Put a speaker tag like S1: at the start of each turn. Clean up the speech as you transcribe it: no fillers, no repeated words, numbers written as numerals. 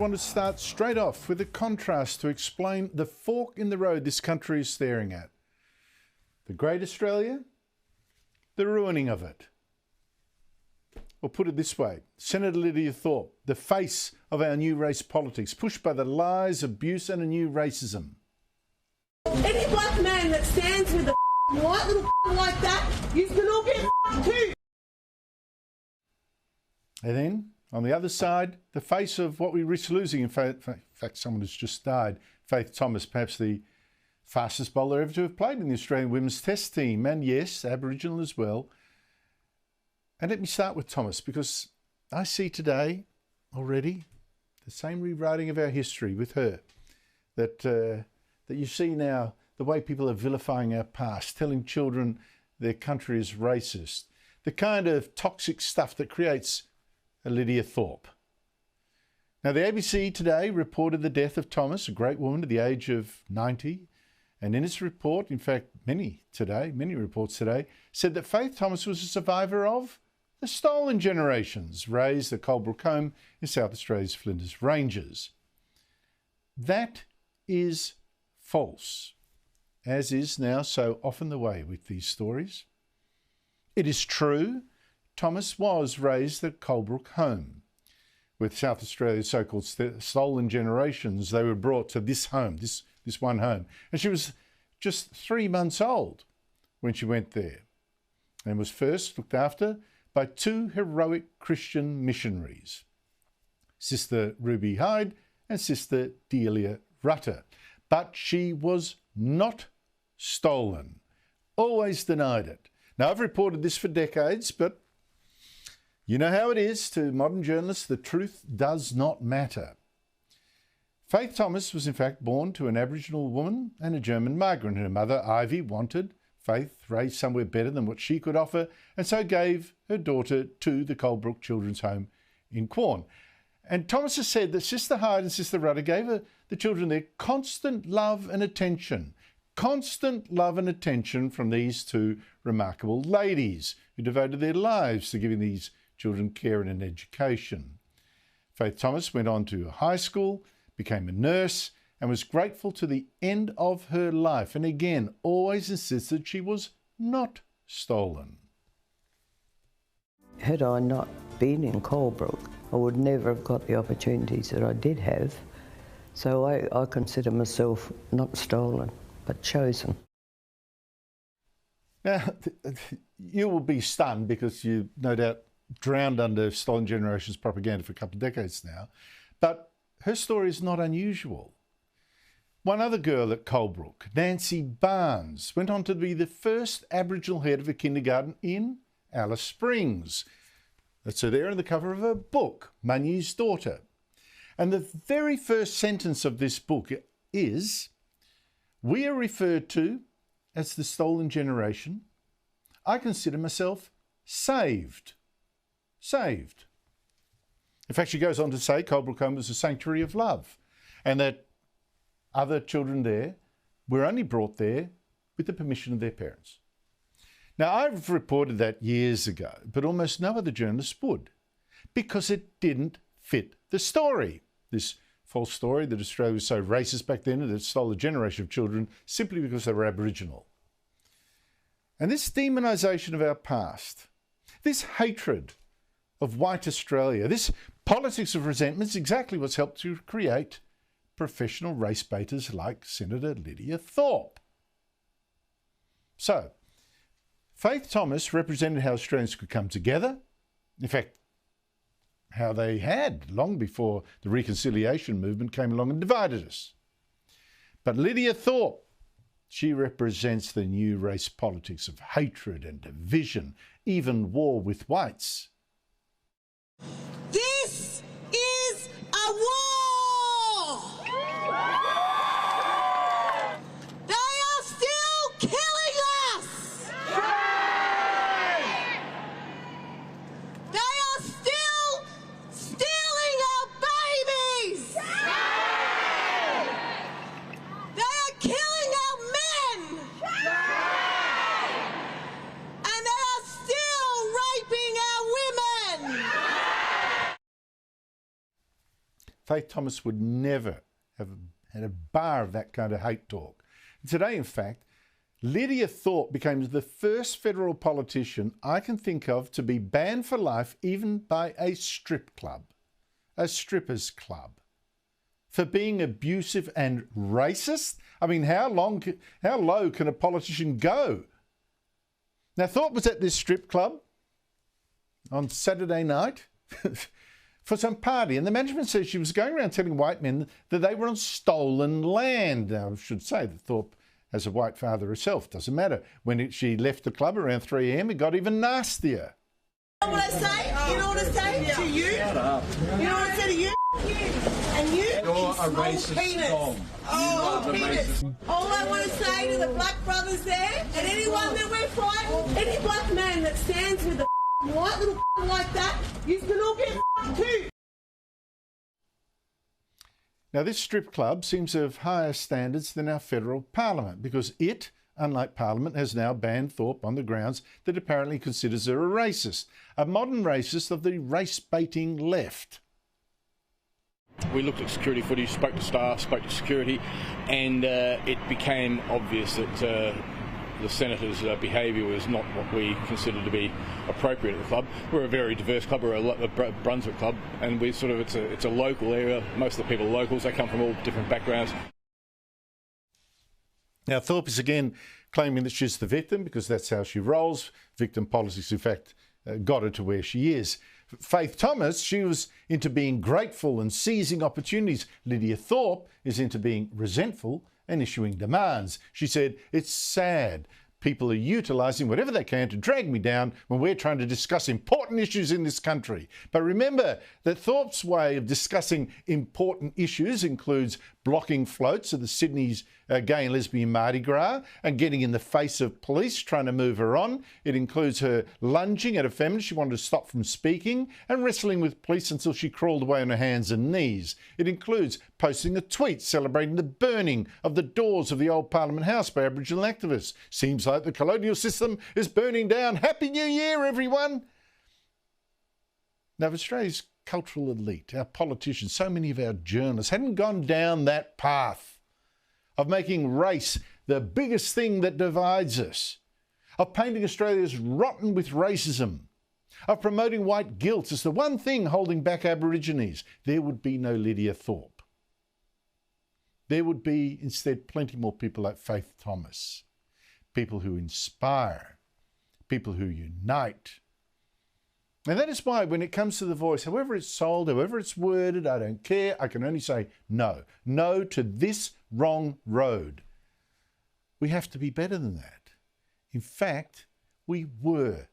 S1: I want to start straight off with a contrast to explain the fork in the road this country is staring at. The Great Australia, the ruining of it. Or put it this way, Senator Lidia Thorpe, the face of our new race politics, pushed by the lies, abuse and a new racism.
S2: Any black man that stands with a white little like that, you can all get too.
S1: And then, on the other side, the face of what we risk losing. In fact, someone has just died. Faith Thomas, perhaps the fastest bowler ever to have played in the Australian women's test team. And yes, Aboriginal as well. And let me start with Thomas, because I see today already the same rewriting of our history with her. That you see now the way people are vilifying our past, telling children their country is racist. The kind of toxic stuff that creates Lidia Thorpe. Now, the ABC today reported the death of Thomas, a great woman at the age of 90. And in its report, in fact, many reports today, said that Faith Thomas was a survivor of the stolen generations raised at Colebrook home in South Australia's Flinders Ranges. That is false, as is now so often the way with these stories. It is true Thomas was raised at Colebrook home. With South Australia's so-called stolen generations, they were brought to this home, this one home. And she was just 3 months old when she went there and was first looked after by 2 heroic Christian missionaries, Sister Ruby Hyde and Sister Delia Rutter. But she was not stolen, always denied it. Now, I've reported this for decades, but you know how it is to modern journalists, the truth does not matter. Faith Thomas was in fact born to an Aboriginal woman and a German migrant. Her mother, Ivy, wanted Faith raised somewhere better than what she could offer, and so gave her daughter to the Colebrook Children's Home in Quorn. And Thomas has said that Sister Hyde and Sister Rudder gave the children their constant love and attention. Constant love and attention from these 2 remarkable ladies who devoted their lives to giving these children care and an education. Faith Thomas went on to high school, became a nurse, and was grateful to the end of her life, and again always insisted she was not stolen.
S3: Had I not been in Colebrook, I would never have got the opportunities that I did have. So I consider myself not stolen, but chosen.
S1: Now, you will be stunned because you no doubt drowned under stolen generations propaganda for a couple of decades now, but her story is not unusual. One other girl at Colebrook, Nancy Barnes, went on to be the first Aboriginal head of a kindergarten in Alice Springs. That's her there on the cover of her book, Munyi's Daughter. And the very first sentence of this book is, "We are referred to as the stolen generation. I consider myself saved." Saved. In fact, she goes on to say Colebrook Home was a sanctuary of love, and that other children there were only brought there with the permission of their parents. Now, I've reported that years ago, but almost no other journalist would, because it didn't fit the story. This false story that Australia was so racist back then that it stole a generation of children simply because they were Aboriginal. And this demonisation of our past, this hatred of white Australia, this politics of resentment is exactly what's helped to create professional race baiters like Senator Lidia Thorpe. So, Faith Thomas represented how Australians could come together. In fact, how they had long before the reconciliation movement came along and divided us. But Lidia Thorpe, she represents the new race politics of hatred and division, even war with whites.
S2: This is a war!
S1: Faith Thomas would never have had a bar of that kind of hate talk. Today, in fact, Lidia Thorpe became the first federal politician I can think of to be banned for life, even by a strip club, a strippers club, for being abusive and racist. I mean, how low can a politician go? Now, Thorpe was at this strip club on Saturday night for some party, and the management says she was going around telling white men that they were on stolen land. Now, I should say that Thorpe has a white father herself. Doesn't matter. When she left the club around 3 a.m, it got even nastier.
S2: You know what I say? You know what I say to you? Shut up. You know what I say to you? And you?
S4: You're a racist
S2: penis.
S4: dog.
S2: Oh, penis. All I want to say to the black brothers there, and anyone that we're fighting, any black man that stands with a white little like that, you can all get too.
S1: Now, this strip club seems to have higher standards than our federal parliament, because it, unlike Parliament, has now banned Thorpe on the grounds that apparently considers her a racist, a modern racist of the race-baiting left.
S5: We looked at security footage, spoke to staff, spoke to security, and it became obvious that the Senator's behaviour was not what we considered to be appropriate at the club. We're a very diverse club, we're a Brunswick club, and we it's a local area. Most of the people are locals, they come from all different backgrounds.
S1: Now, Thorpe is again claiming that she's the victim because that's how she rolls. Victim politics, in fact, got her to where she is. Faith Thomas, she was into being grateful and seizing opportunities. Lidia Thorpe is into being resentful and issuing demands. She said, "It's sad. People are utilising whatever they can to drag me down when we're trying to discuss important issues in this country." But remember that Thorpe's way of discussing important issues includes blocking floats of the Sydney's gay and lesbian Mardi Gras and getting in the face of police trying to move her on. It includes her lunging at a feminist she wanted to stop from speaking and wrestling with police until she crawled away on her hands and knees. It includes posting a tweet celebrating the burning of the doors of the old Parliament House by Aboriginal activists. Seems like the colonial system is burning down. Happy New Year, everyone! Now, if Australia's cultural elite, our politicians, so many of our journalists hadn't gone down that path of making race the biggest thing that divides us, of painting Australia as rotten with racism, of promoting white guilt as the one thing holding back Aborigines, there would be no Lidia Thorpe. There would be instead plenty more people like Faith Thomas, people who inspire, people who unite. And that is why when it comes to The Voice, however it's sold, however it's worded, I don't care, I can only say no. No to this wrong road. We have to be better than that. In fact, we were